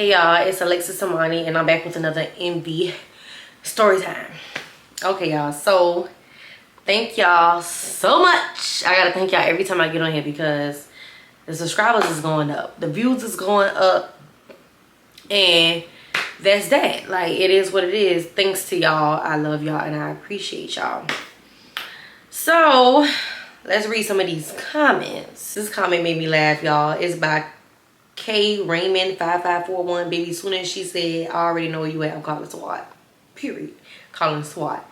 Hey y'all, it's Alexis Samani and I'm back with another MV story time. Okay y'all, so thank y'all so much. I gotta thank y'all every time I get on here because the subscribers is going up, the views is going up, and that's that. Like, it is what it is. Thanks to y'all. I love y'all and I appreciate y'all. So let's read some of these comments. This comment made me laugh, y'all. It's by K Raymond 5541. Baby, soon as she said, I already know where you at, I'm calling SWAT. Period. Calling SWAT.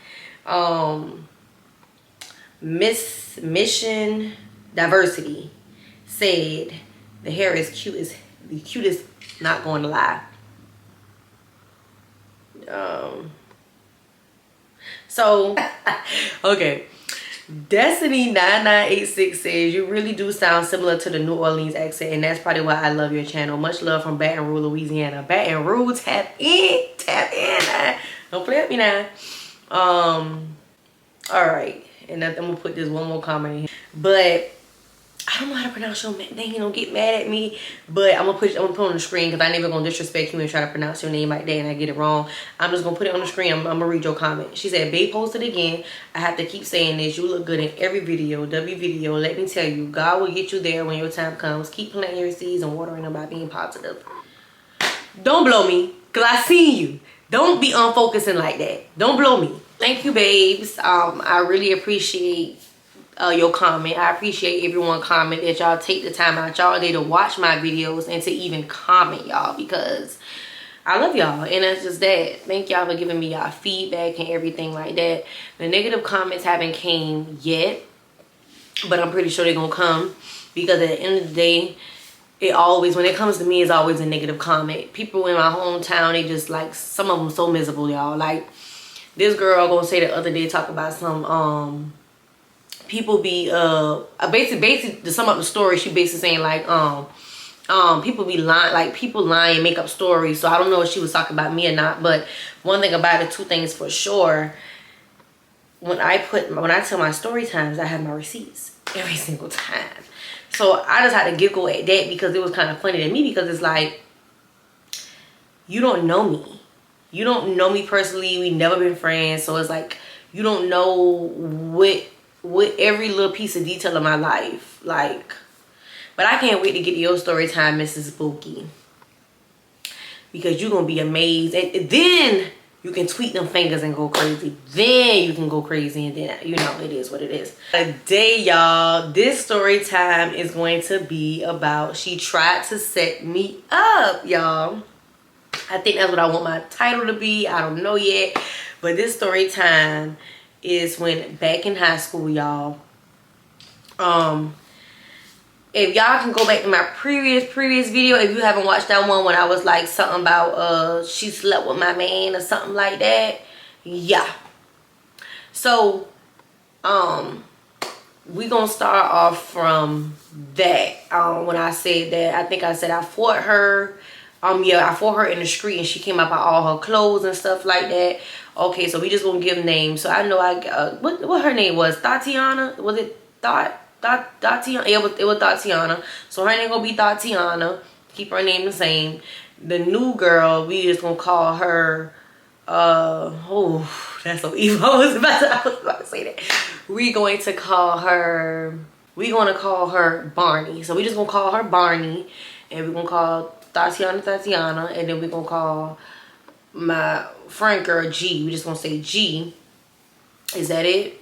Miss Mission Diversity said the hair is cute, is the cutest, not going to lie. So okay, Destiny 9986 says you really do sound similar to the New Orleans accent, and that's probably why I love your channel. Much love from Baton Rouge, Louisiana. Baton Rouge, tap in now. Don't play with me now. All right, and I'm gonna put this one more comment in here, but I don't know how to pronounce your name. Don't get mad at me, but I'm gonna put on the screen because I never gonna disrespect you and try to pronounce your name like that and I get it wrong. I'm just gonna put it on the screen. I'm gonna read your comment. She said, "Babe, posted again. I have to keep saying this. You look good in every video. W video. Let me tell you, God will get you there when your time comes. Keep planting your seeds and watering them by being positive." Don't blow me, cause I seen you. Don't be unfocusing like that. Don't blow me. Thank you, babes. I really appreciate your comment. I appreciate everyone comment that y'all take the time out y'all day to watch my videos and to even comment, y'all, because I love y'all and that's just that. Thank y'all for giving me y'all feedback and everything like that. The negative comments haven't came yet, but I'm pretty sure they're gonna come because at the end of the day, it always, when it comes to me, it's always a negative comment. People in my hometown, they just like, some of them so miserable, y'all. Like this girl gonna say the other day, talk about some people be basically to sum up the story, she basically saying like people be lying, like people lie and make up stories. So I don't know if she was talking about me or not, but one thing about it, two things for sure, when I tell my story times, I have my receipts every single time. So I just had to giggle at that because it was kind of funny to me, because it's like, you don't know me, you don't know me personally, we never been friends, so it's like you don't know with every little piece of detail of my life. Like, but I can't wait to get to your story time, Mrs. Spooky, because you're gonna be amazed, and then you can tweet them fingers and go crazy. Then you can go crazy, and then, you know, it is what it is. Today, y'all, this story time is going to be about she tried to set me up, y'all. I think that's what I want my title to be. I don't know yet, but this story time is when back in high school, y'all. If y'all can go back to my previous video, if you haven't watched that one when I was like something about she slept with my man or something like that, yeah. So we gonna start off from that. When I said that, I think I said I fought her. Yeah, I fought her in the street and she came out by all her clothes and stuff like that. Okay, so we just gonna give names. So I know what her name was, Tatiana. Was it Tatiana? Yeah, it was Tatiana. So her name gonna be Tatiana. Keep her name the same. The new girl, we just gonna call her. Oh, that's so evil. I was about to say that. We're going to call her Barney. So we just gonna call her Barney, and we're gonna call Tatiana, and then we're gonna call my friend girl G. We just gonna say G. Is that it?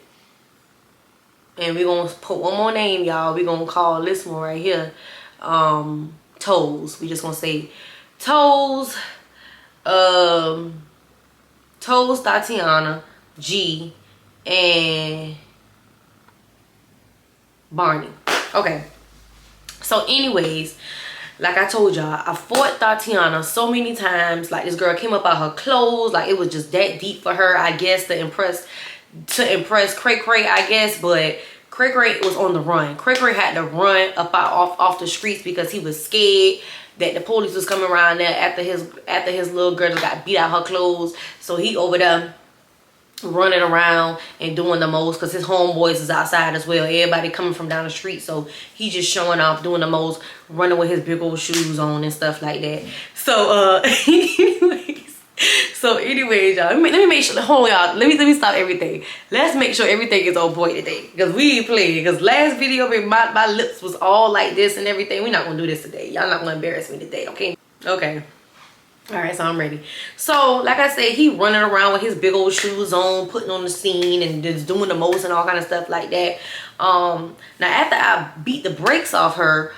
And we're gonna put one more name, y'all. We're gonna call this one right here Toes. We just gonna say Toes, Toes, Tatiana, G, and Barney. Okay, so anyways, like I told y'all, I fought Tatiana so many times. Like, this girl came up out her clothes. Like, it was just that deep for her, I guess, to impress Cray Cray, I guess. But Cray Cray was on the run. Cray Cray had to run off the streets because he was scared that the police was coming around there after his little girl just got beat out her clothes. So he over there running around and doing the most because his homeboys is outside as well. Everybody coming from down the street, so he just showing off, doing the most, running with his big old shoes on and stuff like that. So anyways, y'all, let me make sure, hold y'all, let me stop everything. Let's make sure everything is on point today, because we ain't playing. Because last video, my lips was all like this and everything. We're not gonna do this today. Y'all not gonna embarrass me today, okay? All right, so I'm ready. So like I said, he running around with his big old shoes on, putting on the scene and just doing the most and all kind of stuff like that. Now after I beat the brakes off her,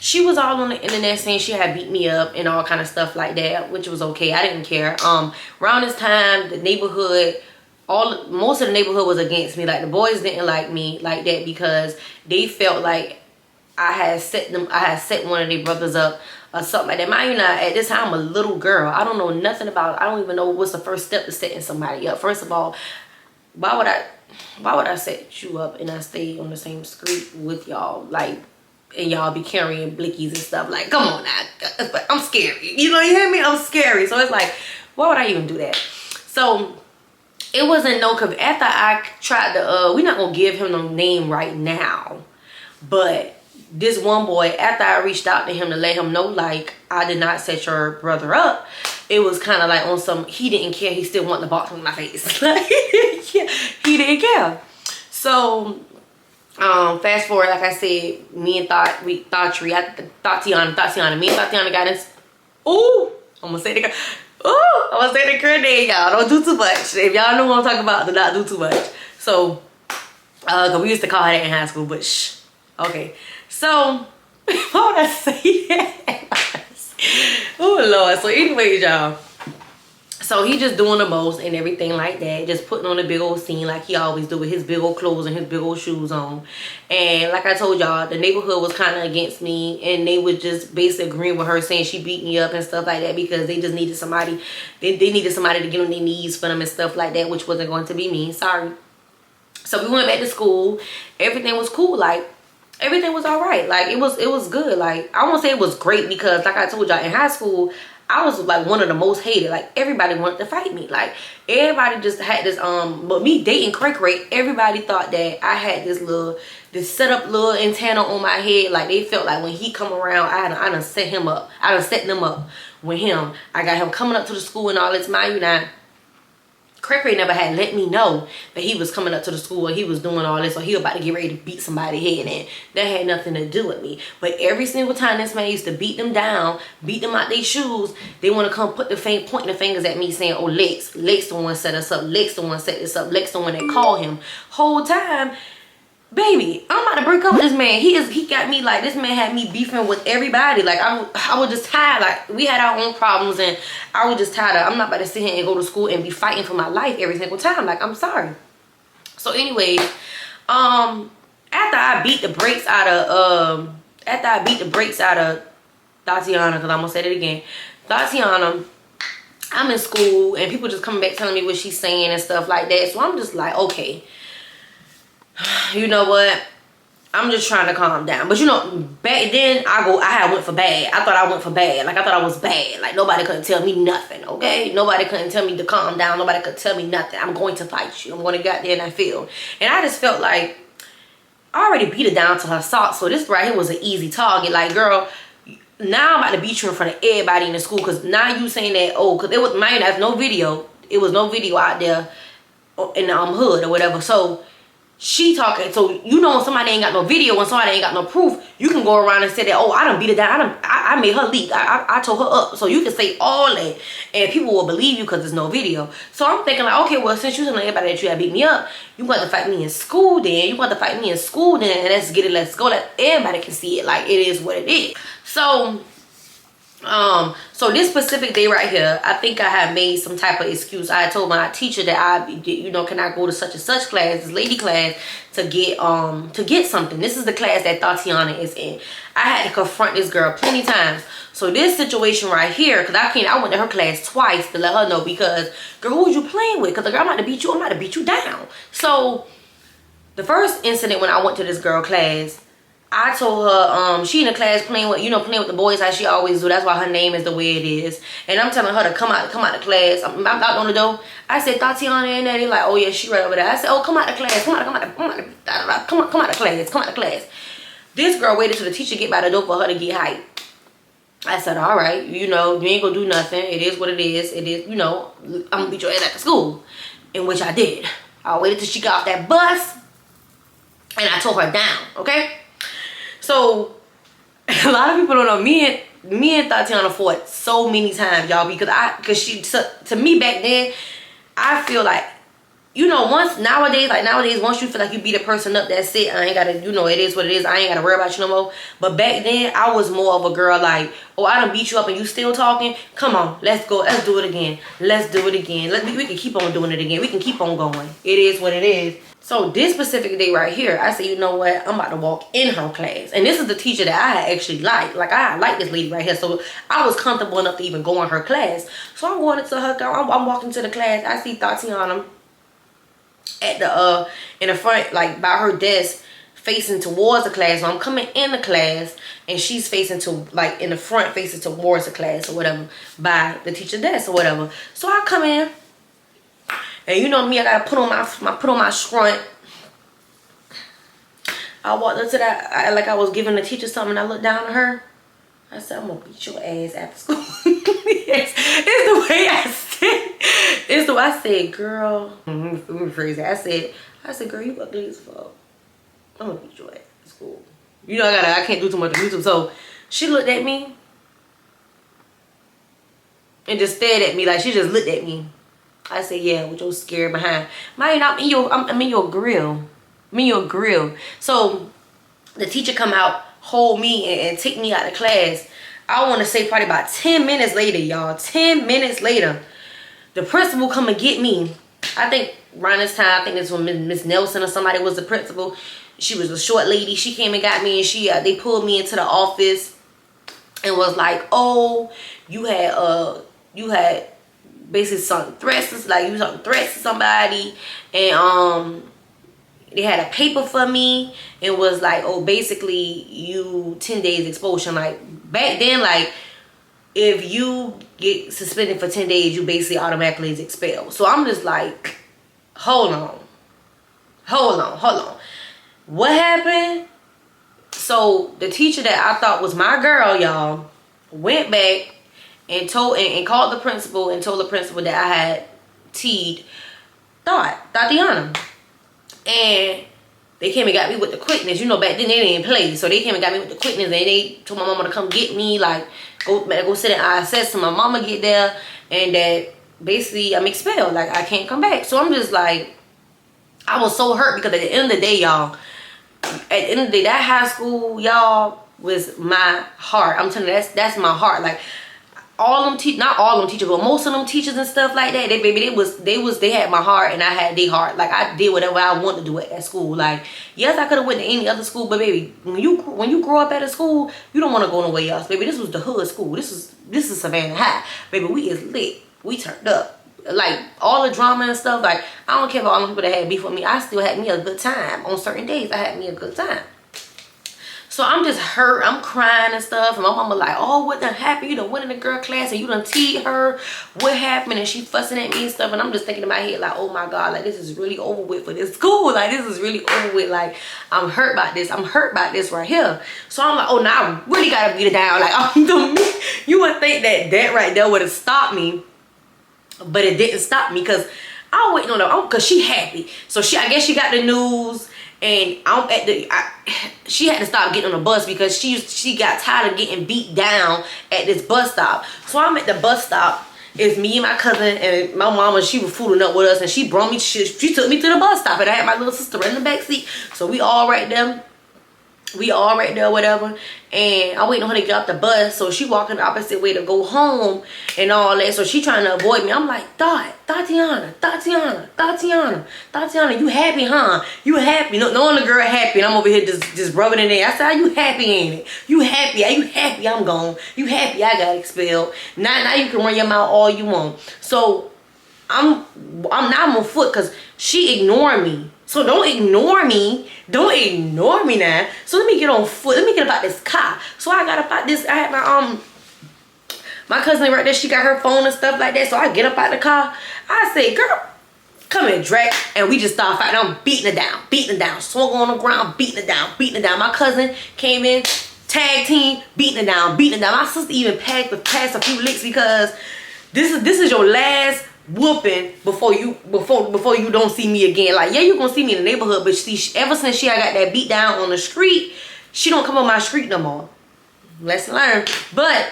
she was all on the internet saying she had beat me up and all kind of stuff like that, which was okay. I didn't care. Around this time, the neighborhood, most of the neighborhood was against me. Like, the boys didn't like me like that because they felt like I had set one of their brothers up or something like that. Mind you, now at this time I'm a little girl. I don't know nothing about, I don't even know what's the first step to setting somebody up. First of all, why would I set you up and I stay on the same street with y'all, like, and y'all be carrying blickies and stuff? Like, come on now, I'm scary. You hear me? I'm scary. So it's like, why would I even do that? So it wasn't no, cause after I tried to, we're not gonna give him no name right now, but this one boy, after I reached out to him to let him know, like, I did not set your brother up, it was kind of like on some, he didn't care. He still wanted to box in my face. Like, yeah, he didn't care. So fast forward, like I said, me and Tatiana got this. Ooh, I'm gonna say the girl. Ooh, I'm gonna say the girl name, y'all. Don't do too much. If y'all know what I'm talking about, do not do too much. So, cause we used to call her that in high school, but shh. Okay. So, why would I say that? Oh Lord. So anyways, y'all, so he just doing the most and everything like that, just putting on a big old scene like he always do with his big old clothes and his big old shoes on. And like I told y'all, the neighborhood was kind of against me, and they was just basically agreeing with her, saying she beat me up and stuff like that because they just needed somebody, they needed somebody to get on their knees for them and stuff like that, which wasn't going to be me. Sorry. So we went back to school. Everything was cool. Like, everything was all right. Like, it was good. Like, I won't say it was great because, like I told y'all, in high school, I was like one of the most hated. Like, everybody wanted to fight me. Like, everybody just had this, but me dating Cray, everybody thought that I had this set up little antenna on my head. Like, they felt like when he come around, I done set him up. I done set them up with him. I got him coming up to the school and all this. Mind you, now, Cray never had let me know that he was coming up to the school and he was doing all this, or he was about to get ready to beat somebody's head in. That had nothing to do with me. But every single time this man used to beat them down, beat them out their shoes, they want to come pointing the fingers at me saying, oh, Lex the one set us up, Lex the one set this up, Lex the one that called him. Whole time, baby, I'm about to break up with this man. He got me, like, this man had me beefing with everybody. Like, I was just tired. Like, we had our own problems, and I was just tired of, I'm not about to sit here and go to school and be fighting for my life every single time. Like, I'm sorry. So anyways, after I beat the brakes out of Tatiana, because I'm gonna say that again, Tatiana, I'm in school and people just coming back telling me what she's saying and stuff like that. So I'm just like, okay, you know what, I'm just trying to calm down. But you know, back then I went for bad. I thought I went for bad. Like, I thought I was bad. Like, nobody couldn't tell me nothing, okay? Nobody couldn't tell me to calm down. Nobody could tell me nothing. I'm going to fight you. I'm going to get out there in that field. And I just felt like I already beat her down to her socks. So this right here was an easy target. Like, girl, now I'm about to beat you in front of everybody in the school. Because now you saying that, oh, because it was, mind, there's no video. It was no video out there in the hood or whatever. So she talking, so you know when somebody ain't got no video, when somebody ain't got no proof, you can go around and say that, oh, I done beat her down, I made her leak, I tore her up. So you can say all that and people will believe you because there's no video. So I'm thinking like, okay, well, since you telling everybody that you had beat me up, you want to fight me in school then, and let's get it, let's go, let everybody can see it. Like, it is what it is. So so this specific day right here, I think I had made some type of excuse. I told my teacher that can I go to such and such class, this lady class, to get something. This is the class that Tatiana is in. I had to confront this girl plenty times. So this situation right here, because I went to her class twice to let her know, because girl, who was you playing with? Because the girl, I'm about to beat you down. So the first incident when I went to this girl class, I told her, she in the class playing with, playing with the boys like she always do. That's why her name is the way it is. And I'm telling her to come out the class. I'm out on the door. I said, Tatiana in there. They like, oh yeah, she right over there. I said, oh, come out the class. Come out the class. Come out the class. This girl waited till the teacher get by the door for her to get hyped. I said, all right, you ain't gonna do nothing. It is what it is. It is, I'm gonna beat your ass at the school. In which I did. I waited till she got off that bus. And I tore her down, okay? So, a lot of people don't know, me and Tatiana fought so many times, y'all, because she, to me back then, I feel like, nowadays, once you feel like you beat a person up, that's it. I ain't gotta, it is what it is. I ain't gotta worry about you no more. But back then, I was more of a girl like, oh, I done beat you up and you still talking? Come on, let's go. Let's do it again. Let's do it again. We can keep on doing it again. We can keep on going. It is what it is. So this specific day right here, I said, you know what? I'm about to walk in her class. And this is the teacher that I actually like. Like, I like this lady right here. So I was comfortable enough to even go in her class. So I'm going into her, I'm walking to the class. I see Tatiana at the in the front, like by her desk, facing towards the class. So I'm coming in the class and she's facing to, like, in the front, facing towards the class or whatever, by the teacher desk or whatever. So I come in, and you know me, I gotta put on my scrunch. I walked up to that, like I was giving the teacher something. I looked down at her. I said, I'm gonna beat your ass after school. Yes, it's the way I said. It's the way I said, girl. Let me rephrase it. I said, girl, you ugly as fuck. I'm gonna beat your ass at school. I can't do too much on YouTube. So she looked at me and just stared at me, like she just looked at me. I said, yeah, with your scared behind. I'm in your grill. I'm in your grill. So the teacher come out, hold me, and take me out of class. I want to say probably about 10 minutes later, y'all. 10 minutes later, the principal come and get me. I think around this time, I think this was Miss Nelson or somebody was the principal. She was a short lady. She came and got me, and they pulled me into the office and was like, oh, you had basically some threats, like you was on threats to somebody, and they had a paper for me and was like, oh, basically you 10 days expulsion. Like back then, like if you get suspended for 10 days, you basically automatically is expelled. So I'm just like, hold on. What happened? So the teacher that I thought was my girl, y'all, went back and called the principal and told the principal that I had teed Tatiana. And they came and got me with the quickness. Back then they didn't play. So they came and got me with the quickness, and they told my mama to come get me, like go sit in ISS till my mama get there, and that basically I'm expelled. Like I can't come back. So I'm just like, I was so hurt because at the end of the day, y'all, at the end of the day, that high school, y'all, was my heart. I'm telling you, that's my heart. Like all them not all them teachers, but most of them teachers and stuff like that, they had my heart and I had their heart. Like I did whatever I wanted to do at school. Like yes, I could have went to any other school, but baby, when you grow up at a school, you don't want to go nowhere else. Baby, this was the hood school. This is Savannah High. Baby, we is lit. We turned up. Like all the drama and stuff. Like I don't care about all the people that had beef with me. I still had me a good time. On certain days, I had me a good time. So I'm just hurt. I'm crying and stuff. And my mama like, oh, what done happened? You done went in the girl class and you done teed her. What happened? And she fussing at me and stuff. And I'm just thinking in my head like, oh my God, like this is really over with for this school. Like this is really over with. Like I'm hurt by this. I'm hurt by this right here. So I'm like, oh, now I really gotta beat it down. Like you would think that right there would have stopped me. But it didn't stop me because I was waiting on her. Because she happy. So I guess she got the news. And she had to stop getting on the bus because she got tired of getting beat down at this bus stop. So I'm at the bus stop. It's me and my cousin and my mama. She was fooling up with us and she brought me. She took me to the bus stop and I had my little sister in the back seat. So we all right there. Whatever. And I'm waiting on her to get off the bus. So she walking the opposite way to go home and all that. So she trying to avoid me. I'm like, Tatiana, you happy, huh? You happy? Knowing the girl happy, and I'm over here just rubbing it in. I said, are you happy, ain't it? You happy? Are you happy? I'm gone. You happy? I got expelled. Now you can run your mouth all you want. So I'm on foot because she ignored me. So don't ignore me. Don't ignore me now. So let me get on foot. Let me get about this car. So I got about this. I had my cousin right there. She got her phone and stuff like that. So I get up out the car. I say, girl, come here, Drake. And we just start fighting. I'm beating her down. Swung on the ground, beating her down. My cousin came in, tag team, beating her down. My sister even passed a few licks because this is your last whooping before you don't see me again. Like, yeah, you gonna see me in the neighborhood, but see, ever since she got that beat down on the street, she don't come on my street no more. Lesson learned. But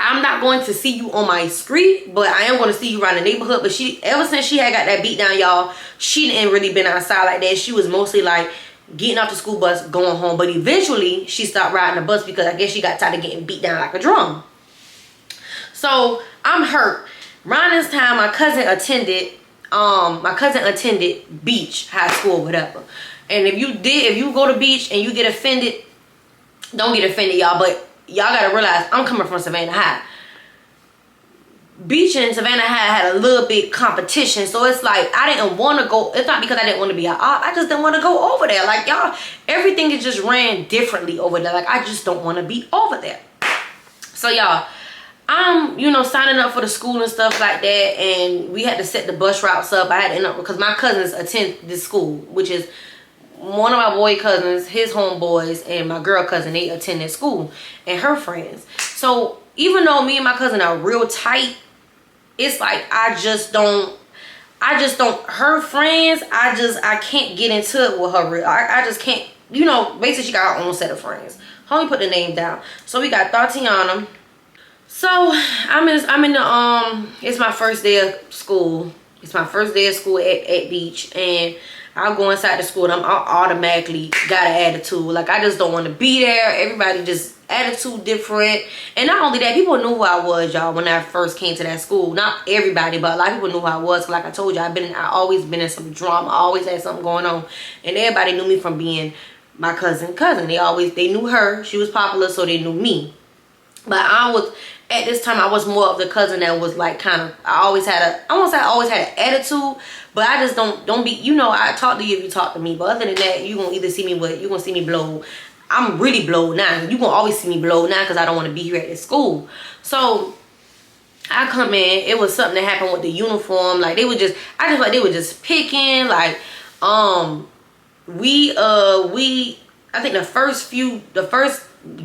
I'm not going to see you on my street, but I am going to see you around the neighborhood. But ever since she had got that beat down, y'all, she didn't really been outside like that. She was mostly like getting off the school bus, going home. But eventually she stopped riding the bus because I guess she got tired of getting beat down like a drum. So I'm hurt. Around this time, my cousin attended Beach High School, whatever. And if you go to Beach and you get offended, don't get offended, y'all. But y'all gotta realize I'm coming from Savannah High. Beach and Savannah High had a little bit competition, so it's like I didn't want to go. It's not because I didn't want to be out. I just didn't want to go over there. Like, y'all, everything is just ran differently over there. Like, I just don't want to be over there. So y'all, I'm, you know, signing up for the school and stuff like that, and we had to set the bus routes up. I had to end up, because my cousins attend this school, which is one of my boy cousins, his homeboys, and my girl cousin, they attend this school, and her friends. So even though me and my cousin are real tight, it's like I just don't, her friends, I can't get into it with her. I just can't, you know, basically she got her own set of friends. Homie put the name down. So we got Tatiana. So I'm in the it's my first day of school. It's my first day of school at Beach, and I go inside the school and I automatically got an attitude. Like, I just don't want to be there. Everybody just attitude different. And not only that, people knew who I was, y'all, when I first came to that school. Not everybody, but a lot of people knew who I was. Like I told you, I always been in some drama. I always had something going on. And everybody knew me from being my cousin. They knew her. She was popular, so they knew me. But at this time, I was more of the cousin that was like kind of, I always had an attitude, but I just don't be, you know, I talk to you if you talk to me. But other than that, you gonna either see me you gonna see me blow. I'm really blowed now. You gonna always see me blowed now because I don't want to be here at this school. So I come in, it was something that happened with the uniform. Like, they were just picking. Like, I think the first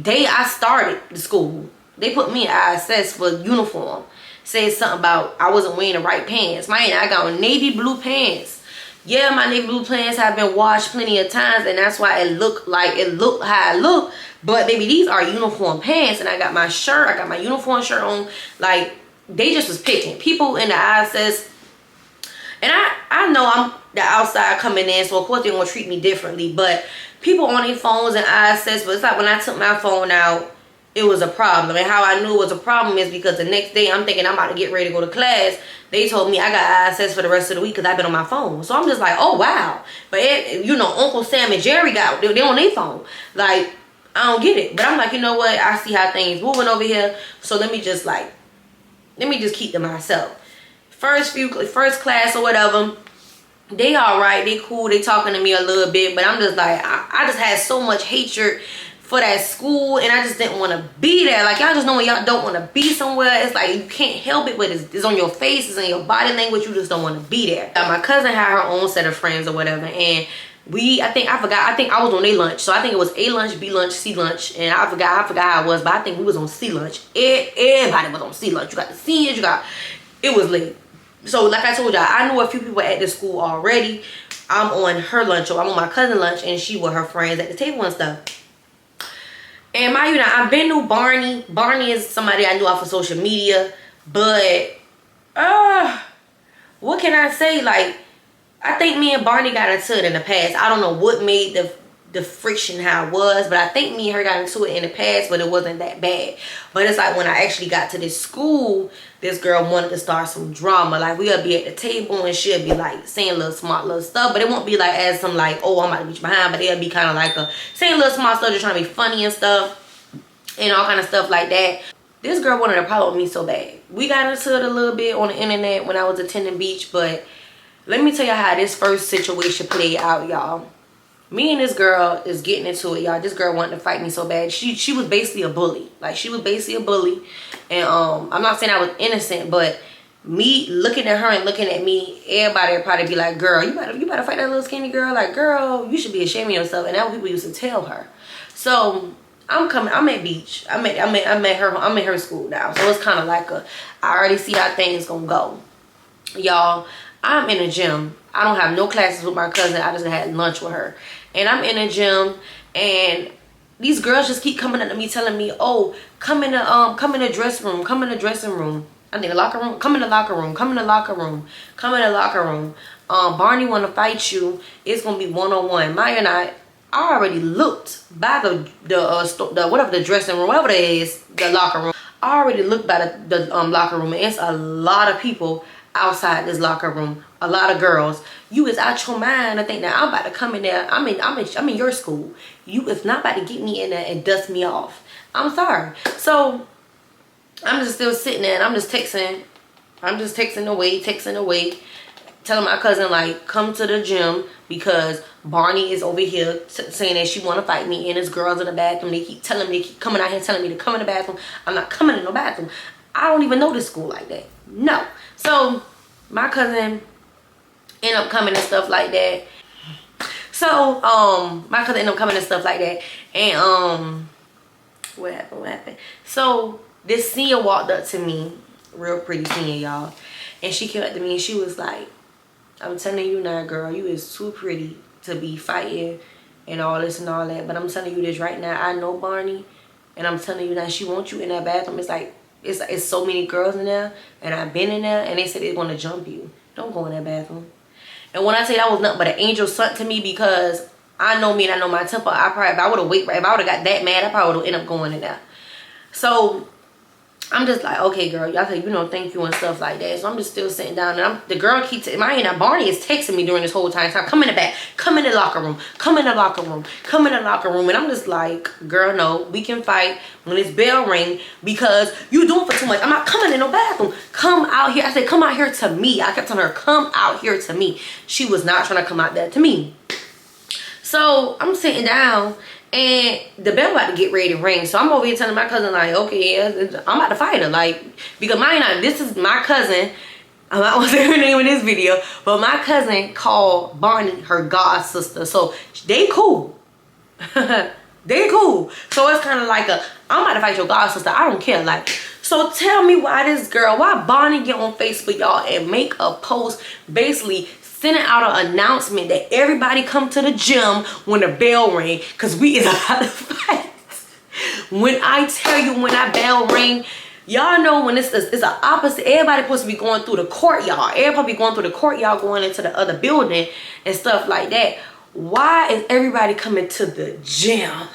day I started the school, they put me in ISS for uniform. Said something about I wasn't wearing the right pants. Man, I got on navy blue pants. Yeah, my navy blue pants have been washed plenty of times, and that's why it looked how it looked. But baby, these are uniform pants, and I got my shirt. I got my uniform shirt on. Like, they just was picking. People in the ISS, and I know I'm the outside coming in, so of course they're gonna treat me differently. But people on their phones in ISS, but it's like when I took my phone out, it was a problem. And how I knew it was a problem is because the next day I'm thinking I'm about to get ready to go to class. They told me I got ISS for the rest of the week because I've been on my phone. So I'm just like, oh wow. But you know, Uncle Sam and Jerry they on their phone. Like, I don't get it. But I'm like, you know what? I see how things moving over here. So let me just keep to myself. First class or whatever, they all right, they cool, they talking to me a little bit, but I'm just like, I just had so much hatred for that school, and I just didn't want to be there. Like, y'all just know when y'all don't want to be somewhere, it's like you can't help it, but it's on your face, it's in your body language, you just don't want to be there. My cousin had her own set of friends or whatever, and I think I was on A lunch, so I think it was A lunch, B lunch, C lunch, and I forgot how it was, but I think we was on C lunch. Everybody was on C lunch. You got the seniors, it was late. So like I told y'all, I knew a few people at the school already. I'm on her lunch, or I'm on my cousin's lunch, and she with her friends at the table and stuff. And mind you, now, I've been to Barney. Barney is somebody I knew off of social media. But, what can I say? Like, I think me and Barney got into it in the past. I don't know what made the friction how it was, but I think me and her got into it in the past, but it wasn't that bad. But it's like when I actually got to this school, this girl wanted to start some drama. Like, we'll be at the table and she'll be like saying little smart little stuff, but it won't be like as some like, oh, I'm about to beat you behind, but it'll be kind of like saying little smart stuff, just trying to be funny and stuff and all kind of stuff like that. This girl wanted to problem with me so bad. We got into it a little bit on the internet when I was attending Beach, but let me tell you how this first situation played out, y'all. Me and this girl is getting into it, y'all. This girl wanted to fight me so bad. She was basically a bully. Like, she was basically a bully. And I'm not saying I was innocent, but me looking at her and looking at me, everybody would probably be like, girl, you better fight that little skinny girl. Like, girl, you should be ashamed of yourself. And that's what people used to tell her. So I'm at beach. I'm at her school now. So it's kind of like I already see how things gonna go. Y'all, I'm in a gym. I don't have no classes with my cousin. I just had lunch with her. And I'm in a gym, and these girls just keep coming up to me telling me, oh, come in the dressing room, come in the dressing room. I think the locker room, come in the locker room, come in the locker room, come in the locker room. Barney wanna fight you. It's gonna be one-on-one. Maya and I already looked by the whatever the dressing room, whatever it is, the locker room. I already looked by the locker room, and it's a lot of people outside this locker room, a lot of girls. You is out your mind. I think that I'm about to come in there. I'm in your school. You is not about to get me in there and dust me off. I'm sorry. So I'm just still sitting there, and I'm just texting away, telling my cousin, like, come to the gym because Barney is over here saying that she want to fight me, and there's girls in the bathroom. They keep coming out here telling me to come in the bathroom. I'm not coming in no bathroom. I don't even know this school like that. No. So my cousin ended up coming and stuff like that. So my cousin ended up coming and stuff like that. And what happened? So this senior walked up to me, real pretty senior, y'all, and she came up to me and she was like, I'm telling you now, girl, you is too pretty to be fighting and all this and all that. But I'm telling you this right now, I know Barney, and I'm telling you now, she wants you in that bathroom. It's like, it's so many girls in there, and I've been in there, and they said they're gonna jump you. Don't go in that bathroom. And when I say that was nothing but an angel sent to me, because I know me and I know my temper. If I would have got that mad, I probably would have ended up going in there. So I'm just like, okay, girl, y'all say, thank you and stuff like that. So I'm just still sitting down, and the girl keeps, Barney is texting me during this whole time. So come in the back, come in the locker room, come in the locker room, come in the locker room. And I'm just like, girl, no, we can fight when this bell ring, because you doing for too much. I'm not coming in no bathroom. Come out here. I said, come out here to me. I kept telling her, come out here to me. She was not trying to come out there to me. So I'm sitting down, and the bell about to get ready to ring. So I'm over here telling my cousin, like, okay, yeah, I'm about to fight her. Like, because this is my cousin. I'm not going to say her name in this video. But my cousin called Barney her god sister. So they cool. They cool. So it's kind of like I'm about to fight your god sister. I don't care. Like, so tell me why Barney get on Facebook, y'all, and make a post basically sending out an announcement that everybody come to the gym when the bell ring, because we is about to fight. When I tell you, when that bell ring, y'all know when it's an opposite. Everybody supposed to be going through the courtyard. Everybody be going through the courtyard, going into the other building and stuff like that. Why is everybody coming to the gym?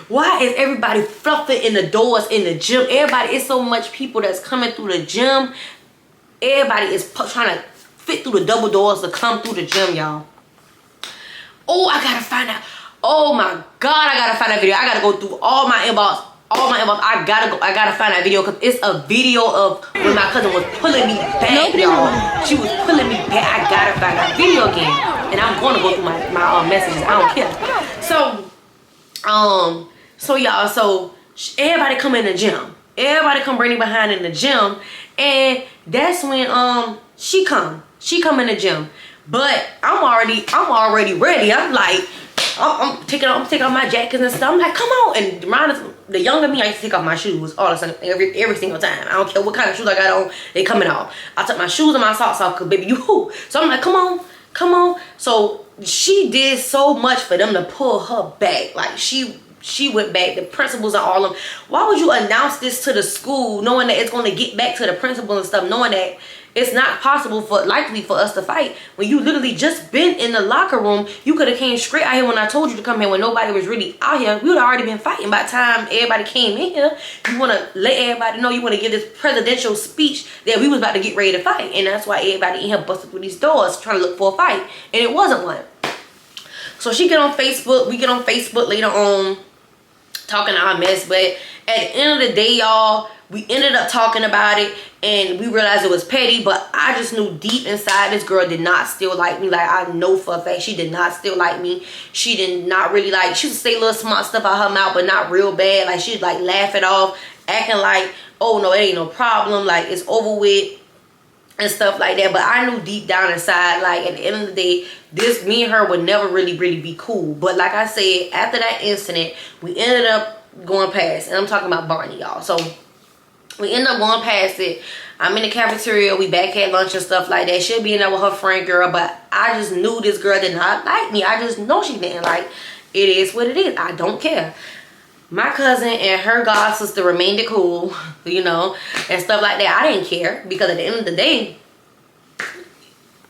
Why is everybody fluffing in the doors in the gym? Everybody, it's so much people that's coming through the gym. Everybody is trying to fit through the double doors to come through the gym, y'all. Oh, I gotta find out. Oh my God, I gotta find that video. I gotta go through all my inbox. I gotta find that video, because it's a video of when my cousin was pulling me back, y'all. She was pulling me back. I gotta find that video again. And I'm gonna go through my messages. I don't care. So y'all, so everybody come in the gym. Everybody come Brittany behind in the gym. And that's when she come in the gym. But I'm already ready. I'm like, I'm taking off my jackets and stuff. I'm like, come on. And the younger me, I used to take off my shoes all of a sudden, every single time. I don't care what kind of shoes I got on, they coming off. I took my shoes and my socks off, because baby, you who? So I'm like, come on. So she did so much for them to pull her back. Like, she went back, the principals and all of them. Why would you announce this to the school knowing that it's going to get back to the principal and stuff, knowing that it's not likely for us to fight, when you literally just been in the locker room? You could have came straight out here when I told you to come here, when nobody was really out here. We would have already been fighting by the time everybody came in here. You want to let everybody know, you want to give this presidential speech that we was about to get ready to fight. And that's why everybody in here busted through these doors trying to look for a fight. And it wasn't one. So she get on Facebook. We get on Facebook later on, talking our mess. But At the end of the day, y'all, we ended up talking about it and we realized it was petty, but I just knew deep inside this girl did not still like me. Like, I know for a fact she did not still like me. She did not really like, she would say little smart stuff out her mouth, but not real bad. Like, she'd like laugh it off, acting like, oh no, it ain't no problem, like it's over with and stuff like that. But I knew deep down inside, like, at the end of the day, me and her would never really be cool. But like I said, after that incident, we ended up going past, and I'm talking about Barney, y'all. So we end up going past it. I'm in the cafeteria, we back at lunch and stuff like that. She'll be in there with her friend girl, but I just knew this girl did not like me. I just know she didn't. Like, it is what it is. I don't care. My cousin and her god sister remained cool, you know, and stuff like that. I didn't care, because at the end of the day,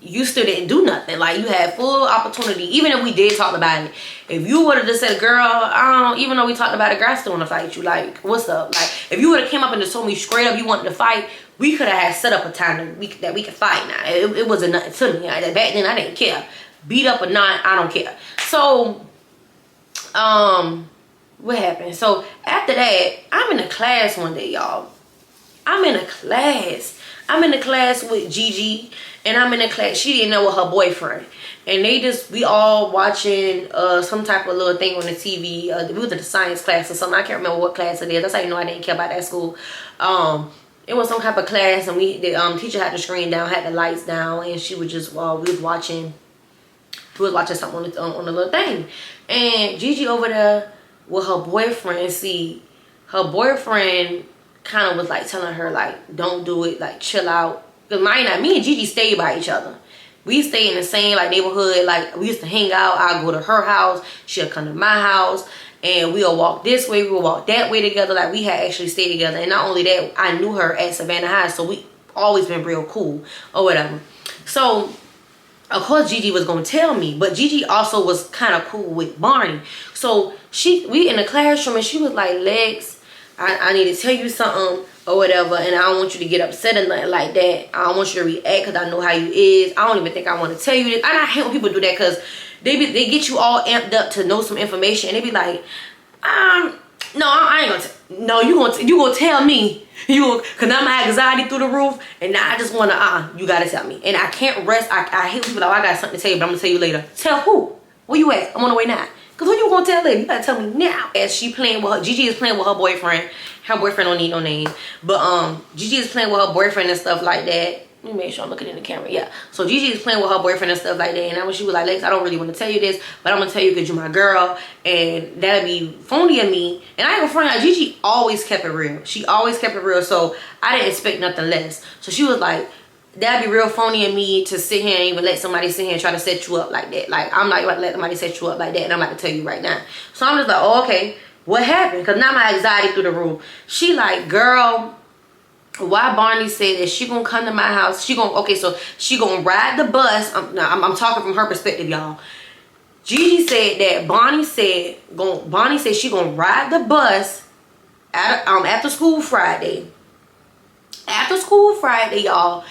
you still didn't do nothing. Like, you had full opportunity. Even if we did talk about it, if you would have just said, girl, even though we talked about it, girl, I still want to fight you. Like, what's up? Like, if you would have came up and just told me straight up you wanted to fight, we could have had set up a time that we could fight now. It wasn't nothing to me. Back then, I didn't care. Beat up or not, I don't care. So, what happened? So, after that, I'm in a class one day, y'all. I'm in a class with Gigi, and I'm in a class. She didn't know with her boyfriend, and we all watching some type of little thing on the TV. We was in the science class or something. I can't remember what class it is. That's how you know I didn't care about that school. It was some type of class, and the teacher had the screen down, had the lights down, and she was just we was watching something on the little thing, and Gigi over there with her boyfriend. See, her boyfriend kind of was like telling her, like, don't do it, like, chill out. Because me and Gigi stayed by each other. We stayed in the same like neighborhood. Like, we used to hang out. I'd go to her house, she'll come to my house, and we'll walk this way, we'll walk that way together. Like, we had actually stayed together. And not only that, I knew her at Savannah High, so we always been real cool or whatever. So of course Gigi was gonna tell me, but Gigi also was kind of cool with Barney. So we in the classroom, and she was like, Lex, I need to tell you something or whatever, and I don't want you to get upset or nothing like that. I don't want you to react, because I know how you is. I don't even think I want to tell you this. And I hate when people do that, because they get you all amped up to know some information, and they be like, no, I ain't gonna no, you gonna tell me. Because now my anxiety through the roof, and now I just want to, you gotta tell me. And I can't rest. I hate people like, I got something to tell you, but I'm gonna tell you later. Tell who? Where you at? I'm on the way now. Because who you gonna tell later? You gotta tell me now. As she playing with her, Gigi is playing with her boyfriend. Her boyfriend don't need no name. But Gigi is playing with her boyfriend and stuff like that. Let me make sure I'm looking in the camera. Yeah. So Gigi is playing with her boyfriend and stuff like that. And she was like, Lex, I don't really want to tell you this, but I'm gonna tell you because you're my girl, and that'd be phony of me. And I ain't gonna front out, Gigi always kept it real. She always kept it real. So I didn't expect nothing less. So she was like, that'd be real phony of me to sit here and even let somebody sit here and try to set you up like that. Like, I'm not about to let somebody set you up like that, and I'm about to tell you right now. So I'm just like, oh, okay, what happened? Because now my anxiety through the roof. She like, girl, why Barney said that she gonna come to my house. She gonna ride the bus. I'm talking from her perspective, y'all. Gigi said that Barney said she gonna ride the bus after school Friday. After school Friday, y'all,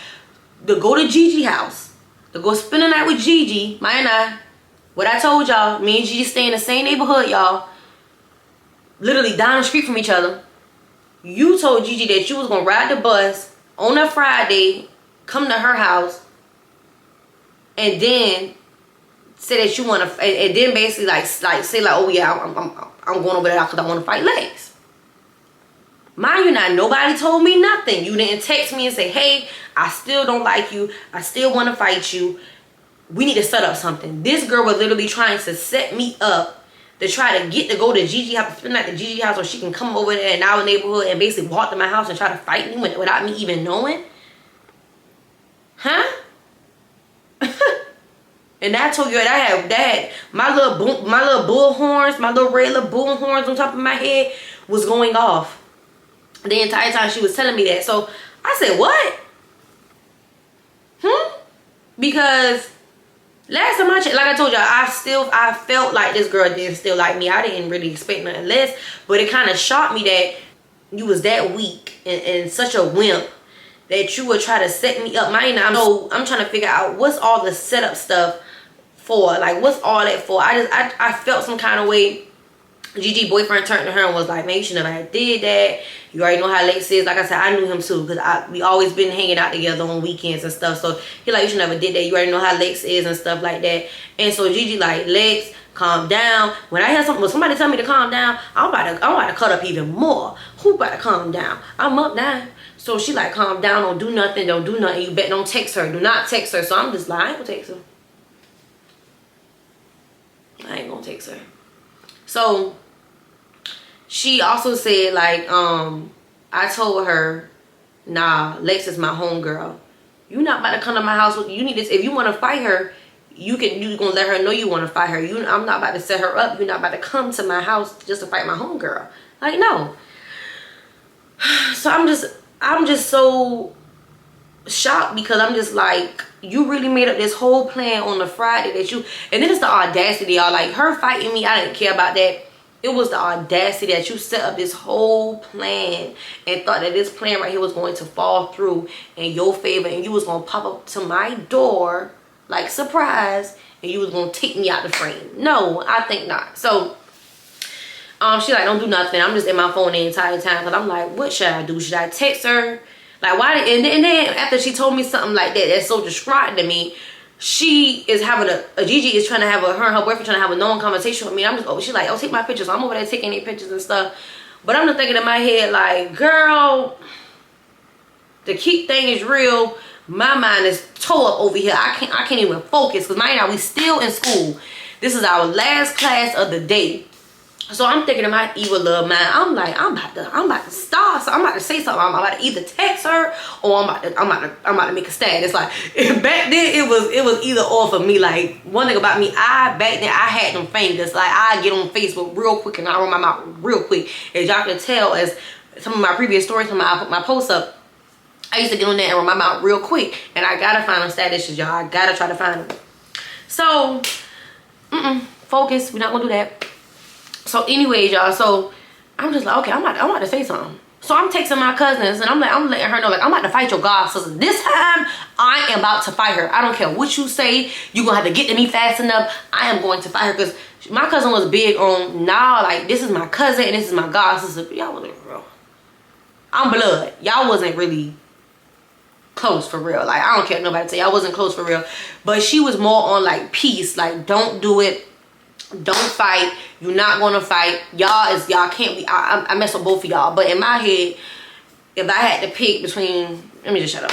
to go to Gigi house, to go spend the night with Gigi. What I told y'all, me and Gigi stay in the same neighborhood, y'all, literally down the street from each other. You told Gigi that you was gonna ride the bus on a Friday, come to her house, and then say that you wanna, and then basically like say like, oh yeah, I'm going over there because I want to fight Lex. Mind you, not nobody told me nothing. You didn't text me and say, hey, I still don't like you. I still want to fight you. We need to set up something. This girl was literally trying to set me up to try to go to Gigi house, spend like the Gigi house, so she can come over there in our neighborhood and basically walk to my house and try to fight me without me even knowing. Huh? And I told you that I had my little bull horns, my little red little bull horns on top of my head was going off the entire time she was telling me that. So I said, what? Because last time I checked, like I told y'all, I felt like this girl didn't still like me. I didn't really expect nothing less, but it kind of shocked me that you was that weak and such a wimp that you would try to set me up. I'm trying to figure out what's all the setup stuff for. Like, what's all that for? I felt some kind of way Gigi boyfriend turned to her and was like, man, you should never have did that. You already know how Lex is. Like I said, I knew him too, because we always been hanging out together on weekends and stuff. So he like, you should never did that. You already know how Lex is and stuff like that. And so Gigi like, Lex, calm down. When I hear something, when somebody tell me to calm down, I'm about to cut up even more. Who about to calm down? I'm up now. So she like, calm down, don't do nothing, don't do nothing. You bet don't text her, do not text her. So I'm just like, I ain't gonna text her. I ain't gonna text her. So she also said like, I told her, nah, Lex is my homegirl. You not about to come to my house. You need this. If you want to fight her, you gonna let her know you want to fight her. I'm not about to set her up. You're not about to come to my house just to fight my homegirl. Like, no. So I'm just so shocked, because I'm just like, you really made up this whole plan on the Friday that you, and then it's the audacity, y'all. Like, her fighting me, I didn't care about that. It was the audacity that you set up this whole plan and thought that this plan right here was going to fall through in your favor, and you was going to pop up to my door like surprise, and you was going to take me out the frame. No, I think not. So she like, don't do nothing. I'm just in my phone the entire time, because I'm like, what should I do? Should I text her? Like, why? And then after she told me something like that, that's so distraught to me, she is having Gigi is trying to have her and her boyfriend trying to have a known conversation with me. I'm just, she's like, oh, take my pictures. So I'm over there taking their pictures and stuff. But I'm just thinking in my head, like, girl, the keep thing is real. My mind is toe up over here. I can't even focus, because mind you, we still in school. This is our last class of the day. So I'm thinking in my evil little mind, I'm like, I'm about to start. So I'm about to say something. I'm about to either text her, or I'm about to make a status. Like, back then it was either or for me. Like, one thing about me, back then I had them fingers. Like, I get on Facebook real quick and I run my mouth real quick. As y'all can tell, as some of my previous stories when I put my posts up, I used to get on there and run my mouth real quick. And I gotta find them statuses, y'all. I gotta try to find them. So, focus. We're not gonna do that. So anyways, y'all, so I'm just like, okay, I'm about to say something. So I'm texting my cousins, and I'm letting her know, like, I'm about to fight your god sister. This time, I am about to fight her. I don't care what you say. You're going to have to get to me fast enough. I am going to fight her, because my cousin was big on, nah, like, this is my cousin and this is my god sister. Y'all wasn't real. I'm blood. Y'all wasn't really close for real. Like, I don't care what nobody say. Y'all wasn't close for real. But she was more on, like, peace. Like, don't do it. Don't fight. You're not gonna fight. Y'all can't be. I mess with both of y'all. But in my head, if I had to pick between, let me just shut up.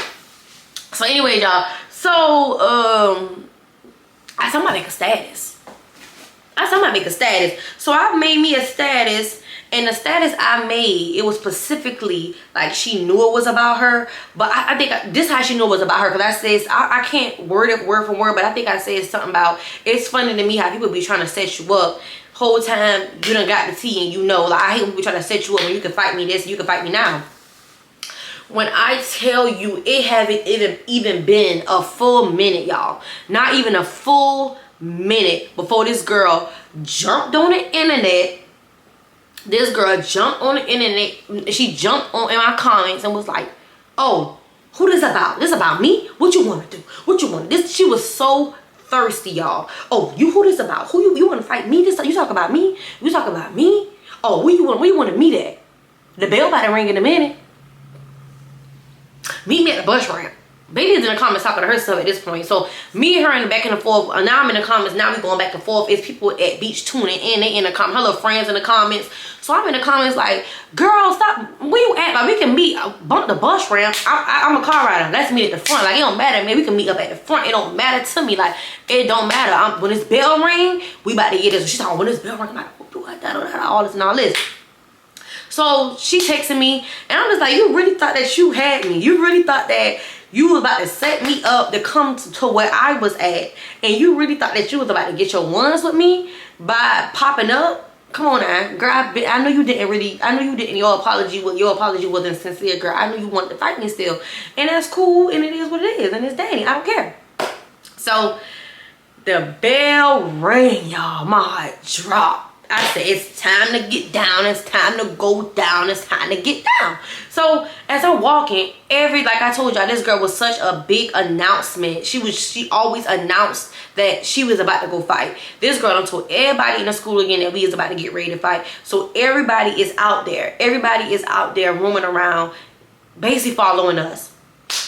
So anyway, y'all. So I said I'm gonna make a status. So I made me a status. And the status I made, it was specifically like she knew it was about her. But I think this is how she knew it was about her. Because I said, I can't word it word for word, but I think I said something about, it's funny to me how people be trying to set you up. Whole time you done got the tea and you know. Like, I hate when people try to set you up when you can fight me this, you can fight me now. When I tell you, it haven't even been a full minute, y'all. Not even a full minute before this girl jumped on the internet. This girl jumped on the internet. She jumped on in my comments and was like, oh, who this about? This about me? What you want to do? What you want? This, she was so thirsty, y'all. Oh, who this about? Who you want to fight me? This, you talk about me? You talk about me? Oh, where you want to meet at? The bell about to ring in a minute. Meet me at the bus ramp. Baby's in the comments talking to herself at this point. So me and her in the back and forth. Now I'm in the comments. Now we going back and forth. It's people at beach tuning in. They in the comments. Her little friends in the comments. So I'm in the comments like, girl, stop. Where you at? Like, we can meet. Bump the bus ramp. I'm a car rider. Let's meet at the front. Like, it don't matter, man. We can meet up at the front. It don't matter to me. Like, it don't matter. When this bell ring, we about to get this. She's talking, when this bell ring, I'm like, all this and all this. So she texting me, and I'm just like, you really thought that you had me. You really thought that you was about to set me up to come to where I was at, and you really thought that you was about to get your ones with me by popping up? Come on now, girl. I know you didn't really. I know you didn't. Your apology wasn't sincere, girl. I know you wanted to fight me still, and that's cool, and it is what it is, and it's Danny. I don't care. So the bell rang, y'all. My heart dropped. I said, it's time to get down. It's time to go down. It's time to get down. So as I'm walking, like I told y'all, this girl was such a big announcement. She always announced that she was about to go fight. This girl done told everybody in the school again that we is about to get ready to fight. So everybody is out there. Everybody is out there roaming around, basically following us.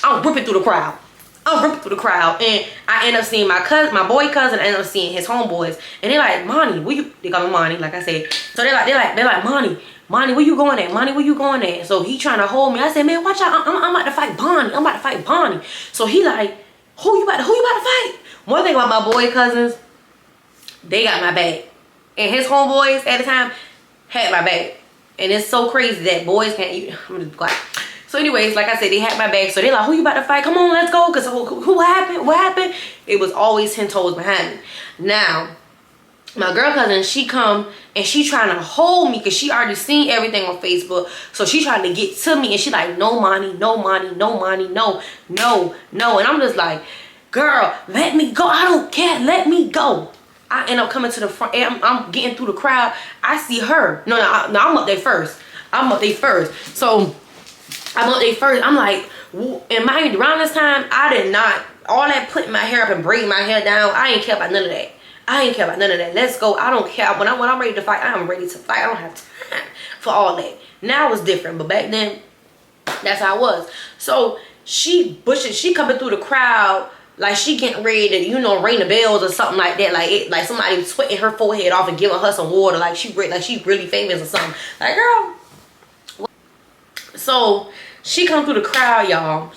I'm ripping through the crowd. And I end up seeing my boy cousin. I end up seeing his homeboys, and they're like, Monty, where you? They call me Monty, like I said. So they're like, Monty, where you going at? Monty, where you going at? So he trying to hold me. I said, man, watch out. I'm about to fight Bonnie. So he like, who you about to fight? One thing about my boy cousins, they got my back, and his homeboys at the time had my back. And it's so crazy that boys can't. I'm just quiet. So anyways, like I said, they had my back. So they're like, who you about to fight? Come on, let's go. Because what happened? It was always 10 toes behind me. Now, my girl cousin, she come and she trying to hold me because she already seen everything on Facebook. So she trying to get to me and she like, no money, no. And I'm just like, girl, let me go. I don't care. Let me go. I end up coming to the front. I'm getting through the crowd. I see her. No, I'm up there first. So I'm up there first. I'm like, and mind around this time, I did not, all that putting my hair up and braiding my hair down, I ain't care about none of that. Let's go. I don't care. When I'm ready to fight, I'm ready to fight. I don't have time for all that. Now it's different, but back then, that's how it was. So she coming through the crowd like she getting ready to, ring the bells or something like that. Like somebody sweating her forehead off and giving her some water. Like she really famous or something. Like, girl. So she come through the crowd, y'all.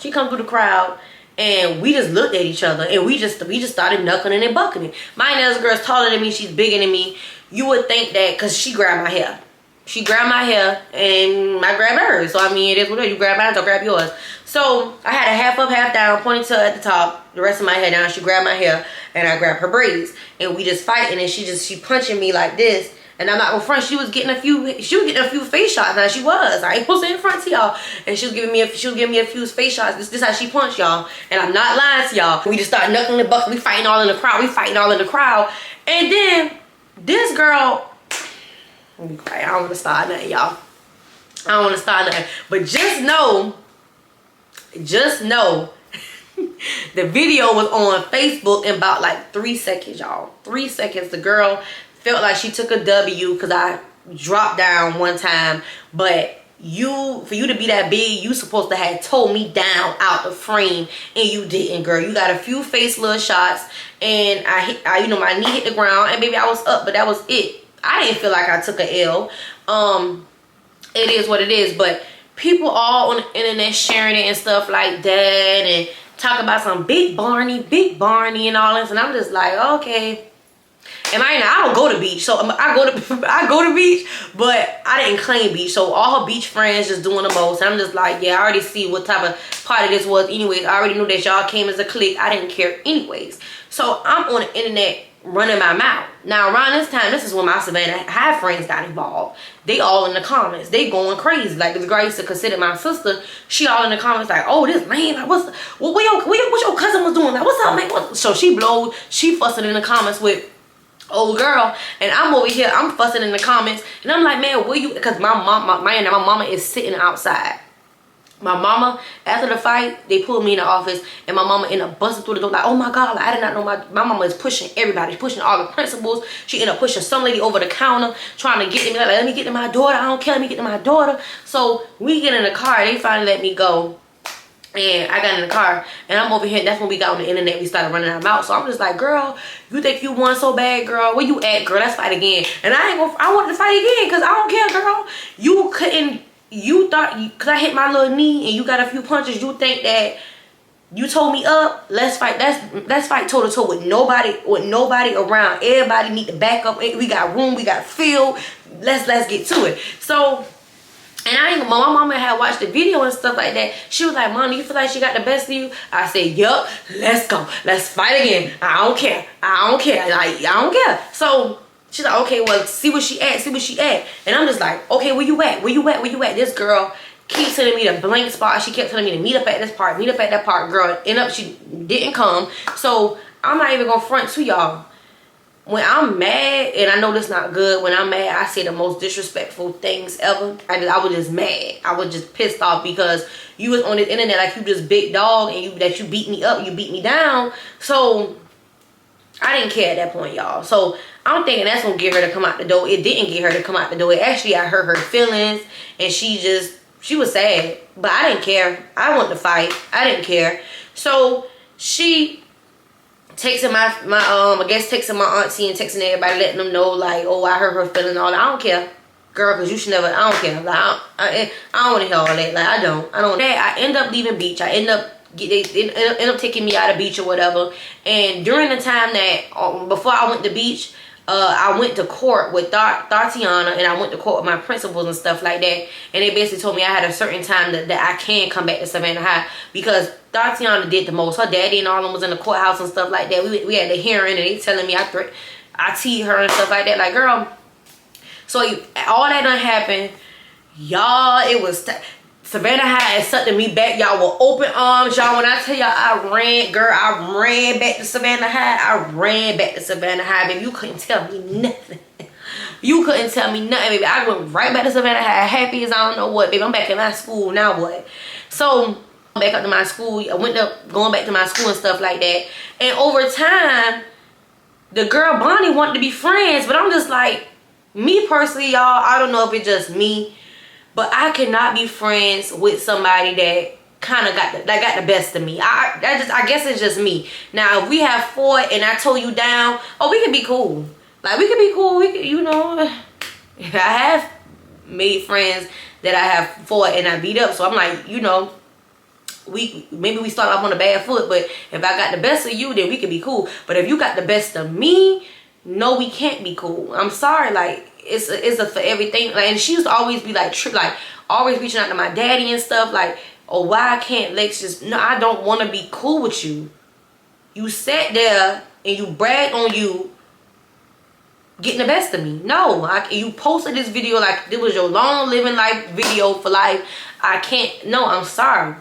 And we just looked at each other and we just started knuckling and bucking. My other girl's taller than me, she's bigger than me. You would think that because she grabbed my hair. She grabbed my hair and I grabbed hers. So I mean, it is whatever. You grab mine, I'll grab yours. So I had a half up, half down, ponytail at the top, the rest of my hair down. She grabbed my hair and I grabbed her braids. And we just fighting and she punching me like this. And I'm not in front. She was getting a few face shots. Now she was. I ain't supposed to in front to y'all. And she was giving me a few face shots. This how she punched y'all. And I'm not lying to y'all. We just started knuckling and bucking. We fighting all in the crowd. And then this girl, let me be quiet. I don't want to start nothing, y'all. But just know, the video was on Facebook in about like 3 seconds, y'all. 3 seconds. The girl felt like she took a W because I dropped down one time. But for you to be that big, you supposed to have told me down out the frame, and you didn't, girl. You got a few face little shots, and my knee hit the ground, and baby, I was up, but that was it. I didn't feel like I took a L. It is what it is. But people all on the internet sharing it and stuff like that, and talk about some big Barney and all this, and I'm just like, okay. And I don't go to beach, so I go to beach, but I didn't claim beach. So all her beach friends just doing the most. And I'm just like, yeah, I already see what type of party this was. Anyways, I already knew that y'all came as a clique. I didn't care anyways. So I'm on the internet running my mouth. Now around this time, this is when my Savannah High friends got involved. They all in the comments. They going crazy. Like this girl used to consider my sister. She all in the comments like, oh, this lame. Like, what your cousin was doing? Like, what's up, man? So she fussing in the comments with old girl, and I'm over here, I'm fussing in the comments, and I'm like, man, where you, because my mama is sitting outside. My mama, after the fight, they pulled me in the office, and my mama ended up busting through the door like, oh my God, like, I did not know my mama is pushing everybody. She's pushing all the principals. She ended up pushing some lady over the counter, trying to get me, like, let me get to my daughter. I don't care, let me get to my daughter. So we get in the car, they finally let me go. And I got in the car, and I'm over here. That's when we got on the internet. We started running our mouth. So I'm just like, girl, you think you won so bad, girl? Where you at, girl? Let's fight again. And I wanted to fight again because I don't care, girl. You thought, because I hit my little knee and you got a few punches, you think that you told me up. Let's fight. Let's fight toe to toe with nobody around. Everybody need to back up. We got room. We got field. Let's get to it. So. And my mama had watched the video and stuff like that. She was like, Mom, you feel like she got the best of you? I said, yup, let's go. Let's fight again. I don't care. Like, I don't care. So she's like, okay, well, see where she at. And I'm just like, okay, where you at? This girl keeps telling me the blank spot. She kept telling me to meet up at this part, meet up at that part. Girl, end up she didn't come. So I'm not even gonna front to y'all. when I'm mad, and I know this not good, when I'm mad, I say the most disrespectful things ever. I was just mad. I was just pissed off because you was on the internet like you just big dog, and that you beat me up, you beat me down. So I didn't care at that point, y'all. So I'm thinking that's gonna get her to come out the door. It didn't get her to come out the door. It actually, I hurt her feelings, and she was sad. But I didn't care. I wanted to fight. I didn't care. So she texting I guess texting my auntie and texting everybody, letting them know like, oh, I hurt her feeling, all that. I don't care, girl, because you should never. I don't care. Like I don't want to hear all that. Like I don't. I end up leaving beach. I end up they end up taking me out of beach or whatever. And during the time that before I went to beach, I went to court with Tatiana, and I went to court with my principals and stuff like that. And they basically told me I had a certain time that I can come back to Savannah High, because Tatiana did the most. Her daddy and all of them was in the courthouse and stuff like that. We had the hearing, and they telling me I teed her and stuff like that. Like, girl, so all that done happened, y'all. It was Savannah High accepted me back, y'all, with open arms, y'all. When I tell y'all I ran back to Savannah High. I ran back to Savannah High, baby. You couldn't tell me nothing. You couldn't tell me nothing, baby. I went right back to Savannah High, happy as I don't know what, baby. I'm back in my school, now what? So, back up to my school. I went up, going back to my school and stuff like that. And over time, the girl Bonnie wanted to be friends, but I'm just like, me personally, y'all, I don't know if it's just me, but I cannot be friends with somebody that kind of got the best of me. I guess it's just me. Now, if we have fought and I told you down, oh, we can be cool. Like, we can be cool. We can, you know, I have made friends that I have fought and I beat up. So I'm like, you know, maybe we start off on a bad foot, but if I got the best of you, then we can be cool. But if you got the best of me, no, we can't be cool. I'm sorry, like, it's a for everything. Like, and she used to always be like, always reaching out to my daddy and stuff, like, oh, why can't Lex just, no, I don't want to be cool with you. You sat there and you bragged on you getting the best of me. No, you posted this video like it was your long living life video for life. I can't, no, I'm sorry.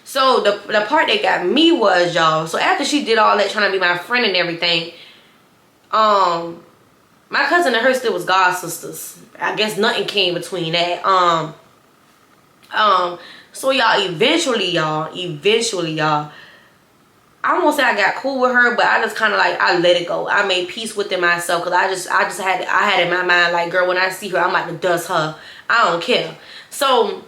So the part that got me was, y'all, so after she did all that trying to be my friend and everything, my cousin and her still was god sisters. I guess nothing came between that. So y'all, eventually y'all, I won't say I got cool with her, but I just kind of like, I let it go. I made peace within myself, because I had in my mind, like, girl, when I see her, I'm about to dust her. I don't care. So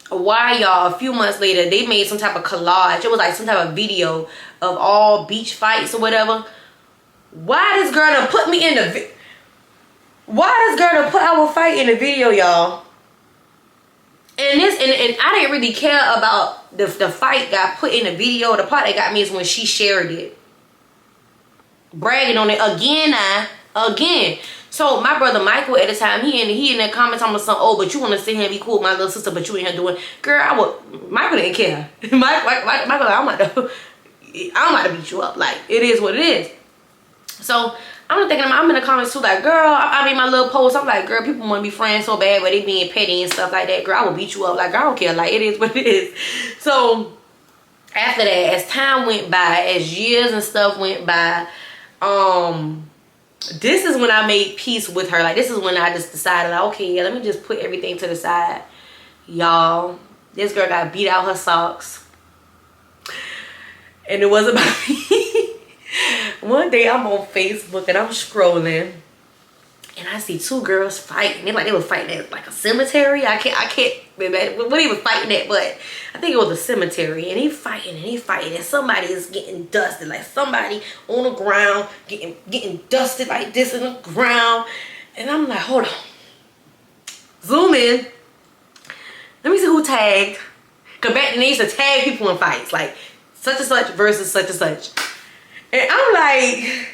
why, y'all, a few months later, they made some type of collage. It was like some type of video of all beach fights or whatever. Why this girl done put me in the Why this girl done put our fight in the video, y'all? And I didn't really care about the fight got put in the video. The part that got me is when she shared it, bragging on it again. So my brother Michael at the time, he in the comments on something, oh, but you want to sit here and be cool with my little sister, but you ain't here doing. Girl, Michael didn't care. Michael, I'm about to beat you up. Like, it is what it is. So I'm thinking, I'm in the comments too, like, girl, I made my little post. I'm like, girl, people want to be friends so bad, but they being petty and stuff like that. Girl, I will beat you up. Like, girl, I don't care. Like, it is what it is. So after that, as time went by, as years and stuff went by, this is when I made peace with her. Like, this is when I just decided, like, okay, yeah, let me just put everything to the side. Y'all, this girl got beat out her socks. And it wasn't about me. One day I'm on Facebook and I'm scrolling, and I see two girls fighting. They were fighting at like a cemetery. I can't remember what he was fighting at, but I think it was a cemetery. And he fighting, and somebody is getting dusted. Like, somebody on the ground getting dusted like this in the ground. And I'm like, hold on. Zoom in. Let me see who tagged. Because back then they used to tag people in fights. Like, such and such versus such and such. And I'm like,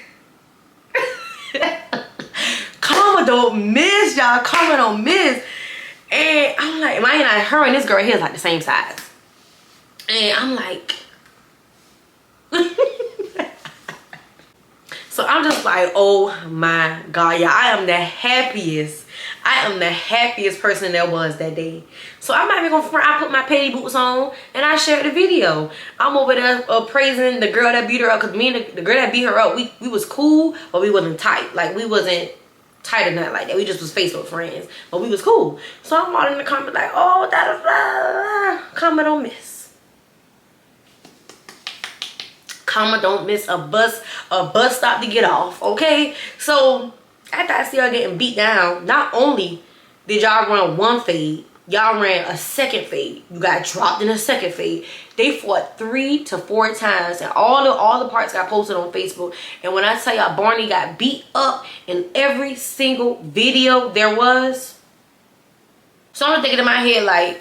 karma don't miss, y'all. Karma don't miss. And I'm like, her and this girl here is like the same size. And I'm like, so I'm just like, oh my God, y'all. I am the happiest. I am the happiest person there was that day. So I'm not even gonna front. I put my petty boots on and I shared the video. I'm over there praising the girl that beat her up, because me and the girl that beat her up, we was cool, but we wasn't tight. Like, we wasn't tight or nothing like that. We just was Facebook friends, but we was cool. So I'm all in the comments like, oh, da. Comment don't miss. Comma don't miss a bus stop to get off. Okay, so after I see her getting beat down, not only did y'all run one fade, y'all ran a second fade. You got dropped in a second fade. They fought 3 to 4 times, and all the parts got posted on Facebook. And when I tell y'all, Barney got beat up in every single video there was. So I'm thinking in my head like,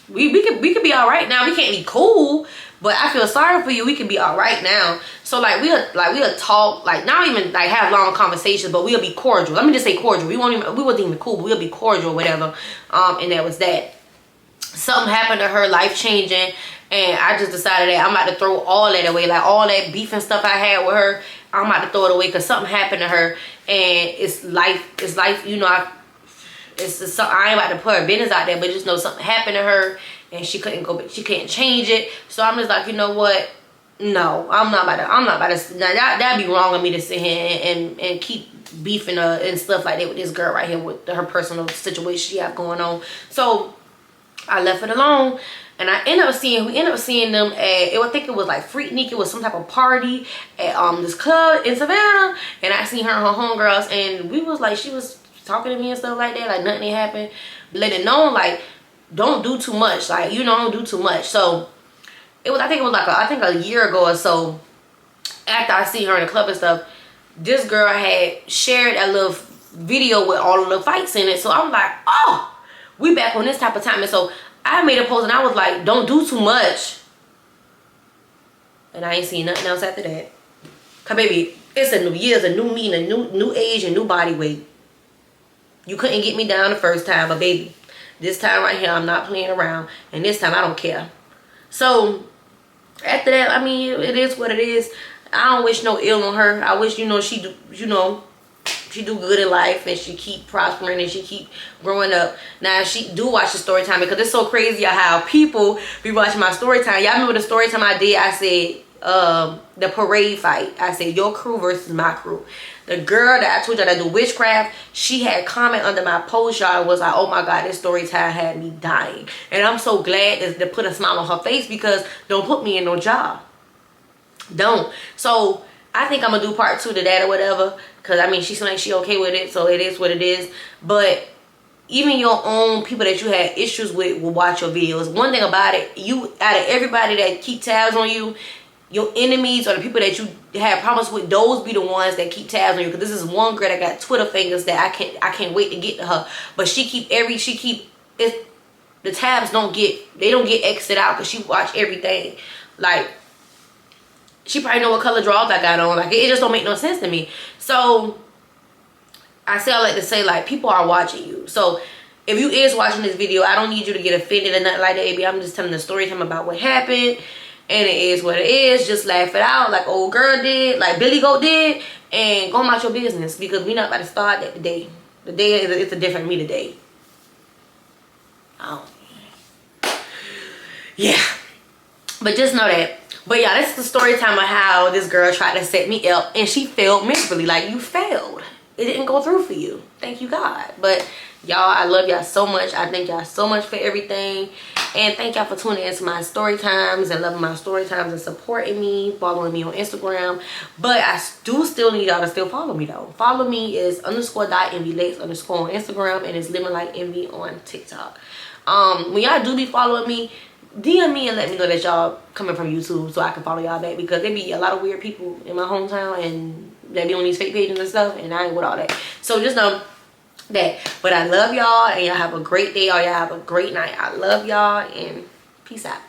we could be all right now. We can't be cool, but I feel sorry for you. We can be all right now. So like we'll talk, like not even like have long conversations, but we'll be cordial. Let me just say cordial. We wasn't even cool, but we'll be cordial or whatever. And that was that. Something happened to her, life changing, and I just decided that I'm about to throw all that away. Like all that beef and stuff I had with her, I'm about to throw it away because something happened to her, and it's life. You know, I ain't about to put her business out there, but just know something happened to her and she couldn't change it. So I'm just like, you know what? No, I'm not about to. Now that'd be wrong of me to sit here and keep beefing and stuff like that with this girl right here with her personal situation she have going on. So I left it alone, and we ended up seeing them at, I think it was like Freaknik. It was some type of party at this club in Savannah, and I seen her and her homegirls, and we was like, she was talking to me and stuff like that, like nothing happened. Let it know, like, don't do too much, like, you know, don't do too much. So I think it was like a year ago or so, after I seen her in the club and stuff, this girl had shared a little video with all of the fights in it. So I'm like, oh, we back on this type of time. And so I made a post and I was like, don't do too much. And I ain't seen nothing else after that. Cause baby, it's a new year, it's a new me, a new age, and new body weight. You couldn't get me down the first time, but baby, this time right here, I'm not playing around. And this time, I don't care. So, after that, I mean, it is what it is. I don't wish no ill on her. I wish, you know, she do good in life, and she keep prospering, and she keep growing up. Now, she do watch the story time, because it's so crazy how people be watching my story time. Y'all remember the story time I did? I said, the parade fight. I said, your crew versus my crew. The girl that I told y'all that do witchcraft, she had comment under my post, y'all, was like, oh my God, this story time had me dying. And I'm so glad to put a smile on her face, because don't put me in no job. Don't. So I think I'm gonna do part 2 to that or whatever, because I mean, she seemed like she okay with it, so it is what it is. But even your own people that you had issues with will watch your videos. One thing about it, you, out of everybody that keep tabs on you, your enemies or the people that you have problems with, those be the ones that keep tabs on you. Because this is one girl that got Twitter fingers that I can't wait to get to her. But the tabs don't get exited out, because she watch everything. Like, she probably know what color drawers I got on. Like, it just don't make no sense to me. So I like to say, like, people are watching you. So if you is watching this video, I don't need you to get offended or nothing like that, baby. I'm just telling the story time about what happened. And it is what it is. Just laugh it out like old girl did, like Billy Goat did, and go about your business, because we not about to start that today. The day it's a different me today. Yeah. But just know that. But yeah, this is the story time of how this girl tried to set me up and she failed miserably. Like, you failed. It didn't go through for you. Thank you, God. But y'all, I love y'all so much. I thank y'all so much for everything. And thank y'all for tuning into my story times and loving my story times and supporting me, following me on Instagram. But I do still need y'all to still follow me though. Follow me is _.envylex_ on Instagram, and it's living like envy on TikTok. When y'all do be following me, DM me and let me know that y'all coming from YouTube, so I can follow y'all back, because there be a lot of weird people in my hometown and they be on these fake pages and stuff, and I ain't with all that. So just know that. But I love y'all, and y'all have a great day, or y'all have a great night. I love y'all, and peace out.